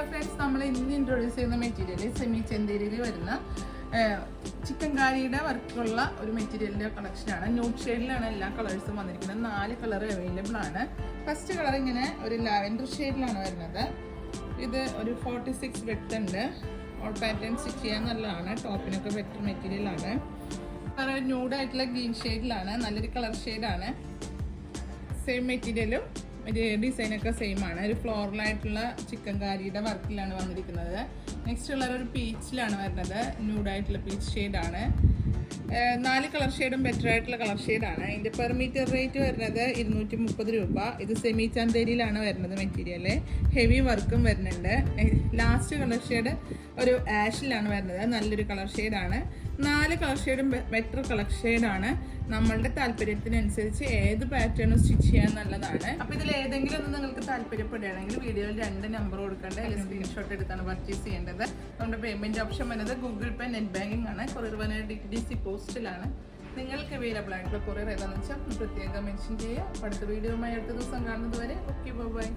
Hello friends, നമ്മൾ ഇന്ന് introduce ചെയ്യുന്ന മെറ്റീരിയൽ സെമി ചെന്തേരിയിൽ വരുന്ന ചിക്കൻ കാരിയുടെ വർക്കുള്ള ഒരു മെറ്റീരിയലിൻ്റെ കളക്ഷനാണ്. ന്യൂഡ് ഷെയ്ഡിലാണ് എല്ലാ കളേഴ്സും വന്നിരിക്കുന്നത്. 4 കളർ അവൈലബിൾ ആണ്. ഫസ്റ്റ് കളർ ഇങ്ങനെ ഒരു ലാവൻഡർ ഷെയ്ഡിലാണ് വരുന്നത്. ഇത് ഒരു 46 വെട്ട് ഉണ്ട്. ഓൾ പാറ്റേൺ സ്റ്റിച്ച് ചെയ്യാൻ നല്ലതാണ്. ടോപ്പിനൊക്കെ ബെറ്റർ മെറ്റീരിയലാണ്. കളർ ന്യൂഡായിട്ടുള്ള ഗ്രീൻ ഷെയ്ഡിലാണ്. നല്ലൊരു കളർ ഷെയ്ഡാണ്. സെയിം മെറ്റീരിയലും ഡിസൈനൊക്കെ സെയിം ആണ്. ഒരു ഫ്ലോറലായിട്ടുള്ള ചിക്കൻ കാരിയുടെ വർക്കിലാണ് വന്നിരിക്കുന്നത്. നെക്സ്റ്റ് കളർ ഒരു പീച്ചിലാണ് വരുന്നത്. ന്യൂഡായിട്ടുള്ള പീച്ച് ഷെയ്ഡാണ്. 4 കളർ ഷെയ്ഡും ബെറ്റർ ആയിട്ടുള്ള കളർ ഷെയ്ഡാണ്. ഇതിൻ്റെ പെർ മീറ്റർ റേറ്റ് വരുന്നത് 230 രൂപ. ഇത് സെമി ചന്തേരിയിലാണ് വരുന്നത് മെറ്റീരിയൽ. ഹെവി വർക്കും വരുന്നുണ്ട്. ലാസ്റ്റ് കളർ ഷെയ്ഡ് ഒരു ആഷിലാണ് വരുന്നത്. നല്ലൊരു കളർ ഷെയ്ഡാണ്. 4 കളർ ഷെയ്ഡും ബെറ്റർ കളർ ഷെയ്ഡാണ്. നമ്മളുടെ താല്പര്യത്തിനനുസരിച്ച് ഏത് പാറ്റേണും സ്റ്റിച്ച് ചെയ്യാൻ നല്ലതാണ്. അപ്പോൾ ഇതിൽ ഏതെങ്കിലും ഒന്ന് നിങ്ങൾക്ക് താല്പര്യപ്പെടുകയാണെങ്കിൽ വീഡിയോയിൽ 2 നമ്പർ കൊടുക്കേണ്ട അല്ലെങ്കിൽ സ്ക്രീൻഷോട്ട് എടുത്താണ് പർച്ചേസ് ചെയ്യേണ്ടത്. നമ്മുടെ പേയ്മെൻറ്റ് ഓപ്ഷൻ വരുന്നത് ഗൂഗിൾ പേ, നെറ്റ് ബാങ്കിങ് ആണ്. കൊറിയർ വരുന്നത് DC പോസ്റ്റിലാണ്. നിങ്ങൾക്ക് അവൈലബിൾ ആയിട്ടുള്ള കൊറിയർ ഏതാണെന്ന് വെച്ചാൽ പ്രത്യേകം മെൻഷൻ ചെയ്യുക. അടുത്ത വീഡിയോയുമായി അടുത്ത ദിവസം കാണുന്നത് വരെ ഓക്കെ, ബൈ.